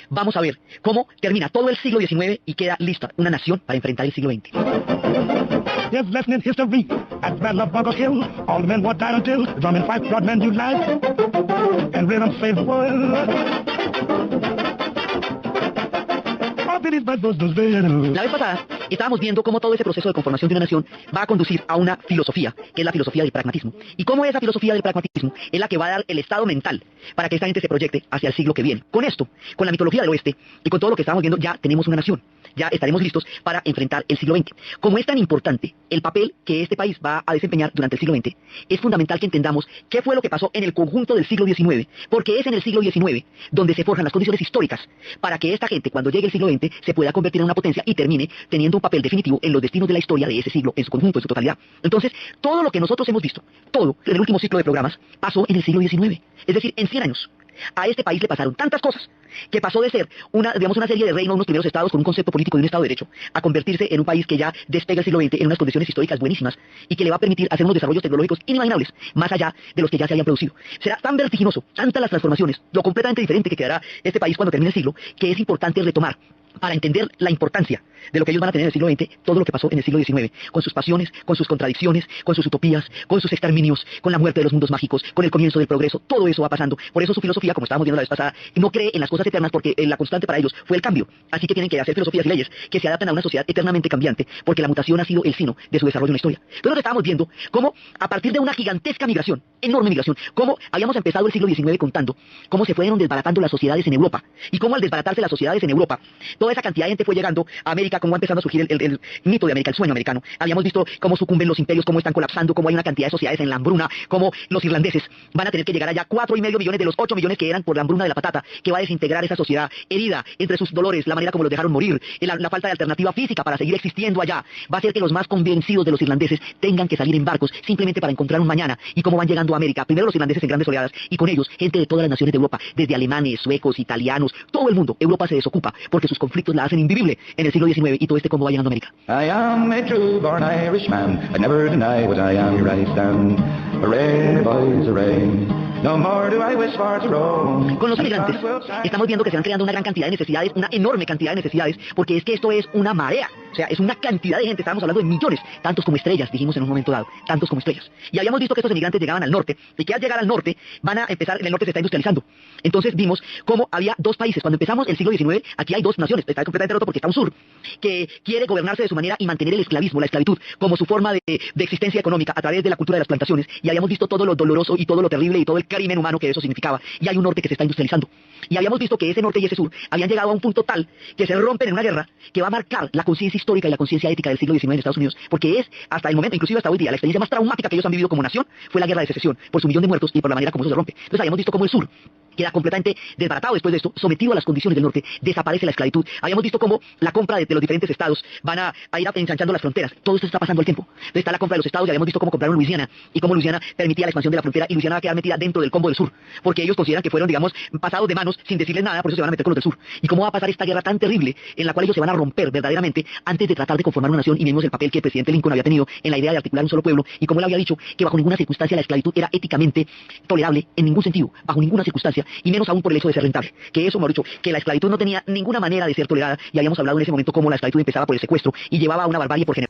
vamos a ver cómo termina todo el siglo XIX y queda lista una nación para enfrentar el siglo XX. There's a lesson in history at the Battle of Bunker Hill. All the men what died until the drum and fight brought men to life. And rhythm saved the world. La vez pasada estábamos viendo cómo todo ese proceso de conformación de una nación va a conducir a una filosofía, que es la filosofía del pragmatismo. Y cómo esa filosofía del pragmatismo es la que va a dar el estado mental para que esta gente se proyecte hacia el siglo que viene. Con esto, con la mitología del oeste y con todo lo que estamos viendo, ya tenemos una nación. Ya estaremos listos para enfrentar el siglo XX. Como es tan importante el papel que este país va a desempeñar durante el siglo XX, es fundamental que entendamos qué fue lo que pasó en el conjunto del siglo XIX, porque es en el siglo XIX donde se forjan las condiciones históricas para que esta gente, cuando llegue el siglo XX, se pueda convertir en una potencia y termine teniendo un papel definitivo en los destinos de la historia de ese siglo, en su conjunto, en su totalidad. Entonces, todo lo que nosotros hemos visto, todo en el último ciclo de programas, pasó en el siglo XIX, es decir, en 100 años. A este país le pasaron tantas cosas que pasó de ser una serie de reinos, unos primeros estados con un concepto político de un estado de derecho, a convertirse en un país que ya despega el siglo XX en unas condiciones históricas buenísimas y que le va a permitir hacer unos desarrollos tecnológicos inimaginables, más allá de los que ya se habían producido. Será tan vertiginoso, tantas las transformaciones, lo completamente diferente que quedará este país cuando termine el siglo, que es importante retomar para entender la importancia de lo que ellos van a tener en el siglo XX, todo lo que pasó en el siglo XIX, con sus pasiones, con sus contradicciones, con sus utopías, con sus exterminios, con la muerte de los mundos mágicos, con el comienzo del progreso, todo eso va pasando. Por eso su filosofía, como estábamos viendo la vez pasada, no cree en las cosas eternas porque la constante para ellos fue el cambio. Así que tienen que hacer filosofías y leyes que se adapten a una sociedad eternamente cambiante, porque la mutación ha sido el sino de su desarrollo en la historia. Entonces estábamos viendo cómo, a partir de una gigantesca migración, enorme migración, cómo habíamos empezado el siglo XIX contando cómo se fueron desbaratando las sociedades en Europa, y cómo al desbaratarse las sociedades en Europa, toda esa cantidad de gente fue llegando a América, cómo va empezando a surgir el mito de América, el sueño americano. Habíamos visto cómo sucumben los imperios, cómo están colapsando, cómo hay una cantidad de sociedades en la hambruna, cómo los irlandeses van a tener que llegar allá 4,5 millones de los 8 millones que eran por la hambruna de la patata, que va a desintegrar esa sociedad herida entre sus dolores, la manera como los dejaron morir, la falta de alternativa física para seguir existiendo allá, va a hacer que los más convencidos de los irlandeses tengan que salir en barcos simplemente para encontrar un mañana. Y cómo van llegando a América, primero los irlandeses en grandes oleadas, y con ellos gente de todas las naciones de Europa, desde alemanes, suecos, italianos, todo el mundo. Europa se desocupa porque sus conflictos la hacen invivible en el siglo XIX, y todo este cómo va llegando a América. I am a true-born Irishman. I never deny what I am, here I stand. Hooray, boys, hooray. No more do I wish for to roam. Con los inmigrantes estamos viendo que se van creando una gran cantidad de necesidades, una enorme cantidad de necesidades, porque es que esto es una marea, o sea, es una cantidad de gente, estábamos hablando de millones, tantos como estrellas, dijimos en un momento dado, tantos como estrellas. Y habíamos visto que estos inmigrantes llegaban al norte, y que al llegar al norte van a empezar, en el norte se está industrializando. Entonces vimos cómo había dos países, cuando empezamos el siglo XIX, aquí hay dos naciones, está completamente roto porque está un sur, que quiere gobernarse de su manera y mantener el esclavismo, la esclavitud, como su forma de existencia económica a través de la cultura de las plantaciones, y habíamos visto todo lo doloroso y todo lo terrible y todo el crimen humano que eso significaba, y hay un norte que se está industrializando, y habíamos visto que ese norte y ese sur habían llegado a un punto tal que se rompen en una guerra que va a marcar la conciencia histórica y la conciencia ética del siglo XIX en Estados Unidos, porque es, hasta el momento, inclusive hasta hoy día, la experiencia más traumática que ellos han vivido como nación fue la guerra de secesión, por su millón de muertos y por la manera como eso se rompe. Entonces habíamos visto cómo el sur queda completamente desbaratado después de esto, sometido a las condiciones del norte, desaparece la esclavitud. Habíamos visto cómo la compra de los diferentes estados van a ir ensanchando las fronteras. Todo esto está pasando al tiempo. Entonces está la compra de los estados, y habíamos visto cómo compraron Luisiana, y cómo Luisiana permitía la expansión de la frontera, y Luisiana va a quedar metida dentro del combo del sur, porque ellos consideran que fueron, digamos, pasados de manos sin decirles nada, por eso se van a meter con los del sur. Y cómo va a pasar esta guerra tan terrible, en la cual ellos se van a romper verdaderamente antes de tratar de conformar una nación, y vemos el papel que el presidente Lincoln había tenido en la idea de articular un solo pueblo, y cómo él había dicho que bajo ninguna circunstancia la esclavitud era éticamente tolerable, en ningún sentido, bajo ninguna circunstancia, y menos aún por el hecho de ser rentable. Que eso, mejor dicho, que la esclavitud no tenía ninguna manera de ser tolerada, y habíamos hablado en ese momento cómo la esclavitud empezaba por el secuestro y llevaba a una barbarie por generar.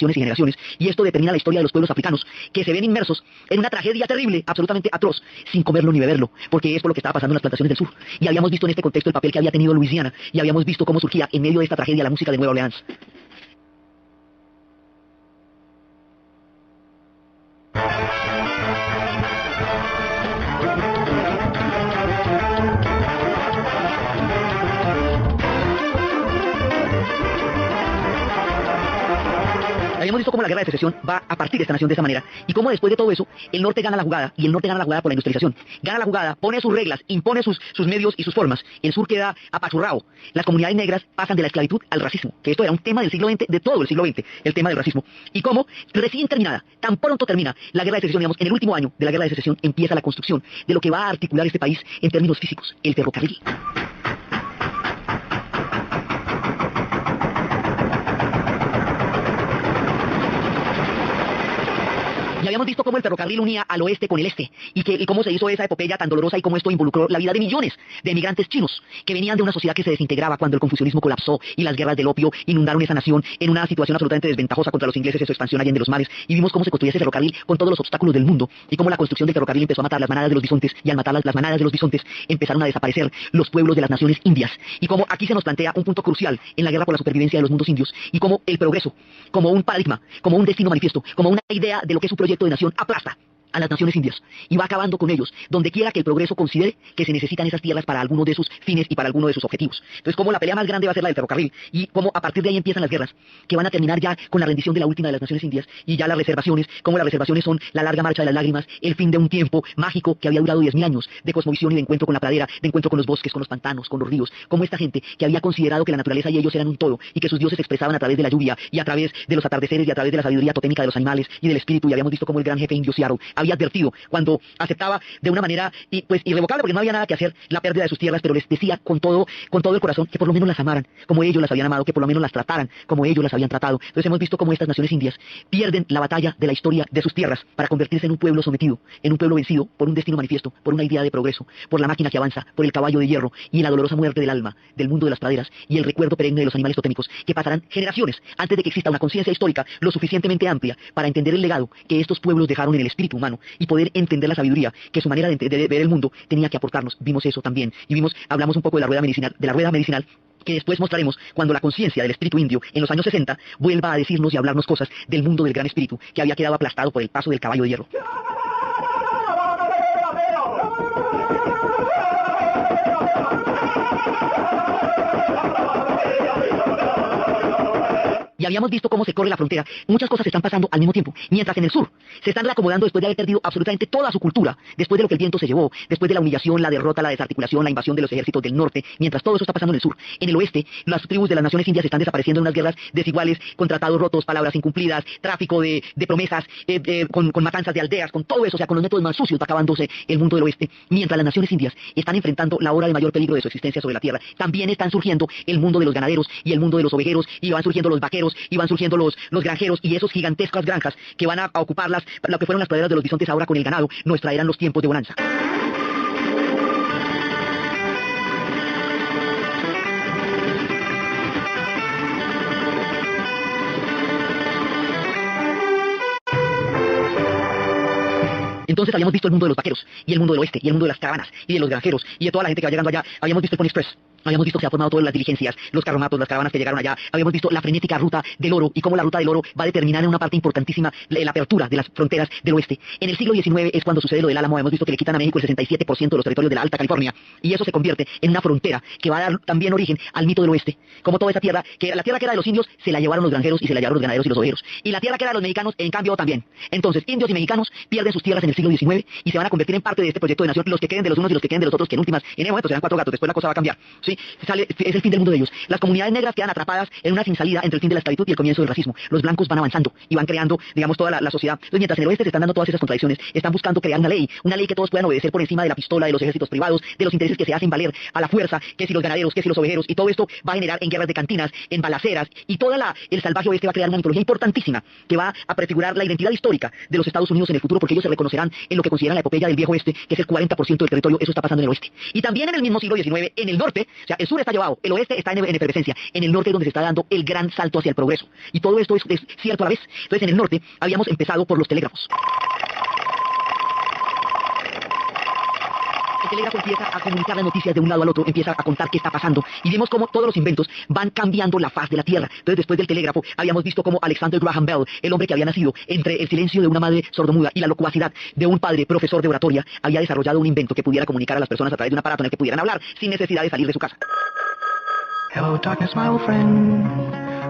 Y generaciones, y esto determina la historia de los pueblos africanos, que se ven inmersos en una tragedia terrible, absolutamente atroz, sin comerlo ni beberlo, porque es por lo que estaba pasando en las plantaciones del sur. Y habíamos visto en este contexto el papel que había tenido Luisiana, y habíamos visto cómo surgía en medio de esta tragedia la música de Nueva Orleans. Habíamos visto cómo la guerra de secesión va a partir de esta nación de esa manera, y cómo después de todo eso, el norte gana la jugada, y el norte gana la jugada por la industrialización. Gana la jugada, pone sus reglas, impone sus medios y sus formas. El sur queda apachurrado. Las comunidades negras pasan de la esclavitud al racismo, que esto era un tema del siglo XX, de todo el siglo XX, el tema del racismo. Y cómo, recién terminada, tan pronto termina la guerra de secesión, digamos, en el último año de la guerra de secesión, empieza la construcción de lo que va a articular este país en términos físicos, el ferrocarril. habíamos visto cómo el ferrocarril unía al oeste con el este, y cómo se hizo esa epopeya tan dolorosa y cómo esto involucró la vida de millones de emigrantes chinos, que venían de una sociedad que se desintegraba cuando el confucianismo colapsó y las guerras del opio inundaron esa nación en una situación absolutamente desventajosa contra los ingleses en su expansión allá en los mares, y vimos cómo se construía ese ferrocarril con todos los obstáculos del mundo, y cómo la construcción del ferrocarril empezó a matar las manadas de los bisontes, y al matar las manadas de los bisontes empezaron a desaparecer los pueblos de las naciones indias, y cómo aquí se nos plantea un punto crucial en la guerra por la supervivencia de los mundos indios, y cómo el progreso, como un paradigma, como un destino manifiesto, como una idea de lo que es un proyecto de nación, aplasta a las naciones indias y va acabando con ellos, donde quiera que el progreso considere que se necesitan esas tierras para alguno de sus fines y para alguno de sus objetivos. Entonces, como la pelea más grande va a ser la del ferrocarril, y como a partir de ahí empiezan las guerras, que van a terminar ya con la rendición de la última de las naciones indias, y ya las reservaciones, como las reservaciones son la larga marcha de las lágrimas, el fin de un tiempo mágico que había durado 10.000 años, de cosmovisión y de encuentro con la pradera, de encuentro con los bosques, con los pantanos, con los ríos, como esta gente que había considerado que la naturaleza y ellos eran un todo, y que sus dioses se expresaban a través de la lluvia, y a través de los atardeceres, y a través de la sabiduría totémica de los animales y del espíritu, y habíamos visto cómo el gran jefe indio Seattle había advertido cuando aceptaba de una manera irrevocable, porque no había nada que hacer, la pérdida de sus tierras, pero les decía con todo el corazón que por lo menos las amaran como ellos las habían amado, que por lo menos las trataran como ellos las habían tratado. Entonces hemos visto cómo estas naciones indias pierden la batalla de la historia de sus tierras para convertirse en un pueblo sometido, en un pueblo vencido por un destino manifiesto, por una idea de progreso, por la máquina que avanza, por el caballo de hierro y la dolorosa muerte del alma, del mundo de las praderas y el recuerdo perenne de los animales totémicos, que pasarán generaciones antes de que exista una conciencia histórica lo suficientemente amplia para entender el legado que estos pueblos dejaron en el espíritu humano y poder entender la sabiduría que su manera de ver el mundo tenía que aportarnos. Vimos eso también, y hablamos un poco de la rueda medicinal, que después mostraremos cuando la conciencia del espíritu indio en los años 60 vuelva a decirnos y a hablarnos cosas del mundo del gran espíritu que había quedado aplastado por el paso del caballo de hierro. Y habíamos visto cómo se corre la frontera. Muchas cosas están pasando al mismo tiempo. Mientras en el sur se están reacomodando después de haber perdido absolutamente toda su cultura, después de lo que el viento se llevó, después de la humillación, la derrota, la desarticulación, la invasión de los ejércitos del norte, mientras todo eso está pasando en el sur. En el oeste, las tribus de las naciones indias están desapareciendo en unas guerras desiguales, con tratados rotos, palabras incumplidas, tráfico de promesas, con matanzas de aldeas, con todo eso, o sea, con los métodos más sucios va acabándose el mundo del oeste. Mientras las naciones indias están enfrentando la hora de mayor peligro de su existencia sobre la tierra, también están surgiendo el mundo de los ganaderos y el mundo de los ovejeros, y van surgiendo los vaqueros, y van surgiendo los granjeros, y esos gigantescas granjas que van a ocuparlas, lo que fueron las praderas de los bisontes ahora con el ganado, nos traerán los tiempos de bonanza. Entonces habíamos visto el mundo de los vaqueros, y el mundo del oeste, y el mundo de las caravanas, y de los granjeros, y de toda la gente que va llegando allá. Habíamos visto el Pony Express, habíamos visto que se ha formado todas las diligencias, los carromatos, las caravanas que llegaron allá. Habíamos visto la frenética ruta del oro, y cómo la ruta del oro va a determinar en una parte importantísima la apertura de las fronteras del oeste. En el siglo XIX es cuando sucede lo del Álamo. Hemos visto que le quitan a México el 67% de los territorios de la Alta California, y eso se convierte en una frontera que va a dar también origen al mito del oeste. Como toda esa tierra, la tierra que era de los indios, se la llevaron los granjeros y se la llevaron los ganaderos y los ovejeros. Y la tierra que era de los mexicanos, en cambio, también. Entonces, indios y mexicanos pierden sus tierras en el siglo XIX y se van a convertir en parte de este proyecto de nación, los que queden de los unos y los que queden de los otros, que en últimas, en el momento serán 4 gatos, después la cosa va a cambiar. ¿Sí? Es el fin del mundo de ellos. Las comunidades negras quedan atrapadas en una sin salida entre el fin de la esclavitud y el comienzo del racismo. Los blancos van avanzando y van creando, digamos, toda la sociedad. Entonces, mientras en el oeste se están dando todas esas contradicciones, están buscando crear una ley que todos puedan obedecer por encima de la pistola, de los ejércitos privados, de los intereses que se hacen valer a la fuerza, que si los ganaderos, que si los ovejeros, y todo esto va a generar en guerras de cantinas, en balaceras, y el salvaje oeste va a crear una mitología importantísima que va a prefigurar la identidad histórica de los Estados Unidos en el futuro, porque ellos se reconocerán en lo que consideran la epopeya del viejo oeste, que es el 40% del territorio. Eso está pasando en el oeste. Y también en el mismo siglo XIX, en el norte, o sea, el sur está llevado, el oeste está en efervescencia. En el norte es donde se está dando el gran salto hacia el progreso. Y todo esto es cierto a la vez. Entonces, en el norte habíamos empezado por los telégrafos. El telégrafo empieza a comunicar las noticias de un lado al otro, empieza a contar qué está pasando, y vemos cómo todos los inventos van cambiando la faz de la Tierra. Entonces, después del telégrafo, habíamos visto cómo Alexander Graham Bell, el hombre que había nacido entre el silencio de una madre sordomuda y la locuacidad de un padre profesor de oratoria, había desarrollado un invento que pudiera comunicar a las personas a través de un aparato en el que pudieran hablar sin necesidad de salir de su casa. Hello, darkness, my old friend.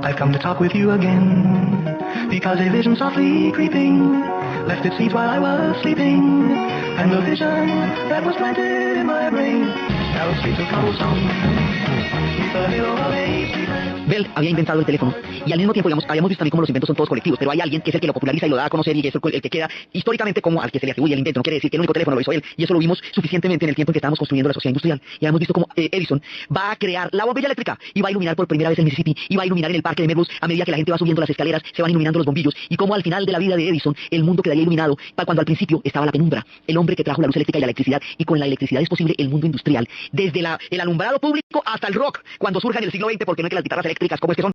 I've come to talk with you again, because a vision softly creeping left its seeds while I was sleeping, and the vision that was planted in my brain now streets of cobblestone, beneath the hill of a street. Él había inventado el teléfono y al mismo tiempo, digamos, habíamos visto también cómo los inventos son todos colectivos, pero hay alguien que es el que lo populariza y lo da a conocer y es el que queda históricamente como al que se le atribuye el invento. No quiere decir que el único teléfono lo hizo él, y eso lo vimos suficientemente en el tiempo en que estábamos construyendo la sociedad industrial. Y hemos visto cómo Edison va a crear la bombilla eléctrica y va a iluminar por primera vez el Mississippi y va a iluminar en el parque de Melrose a medida que la gente va subiendo las escaleras, se van iluminando los bombillos, y cómo al final de la vida de Edison el mundo quedaría iluminado cuando al principio estaba la penumbra. El hombre que trajo la luz eléctrica y la electricidad, y con la electricidad es posible el mundo industrial, desde el alumbrado público hasta el rock, cuando surja en el siglo XX, porque no es que las guitarras eléctricas como es que son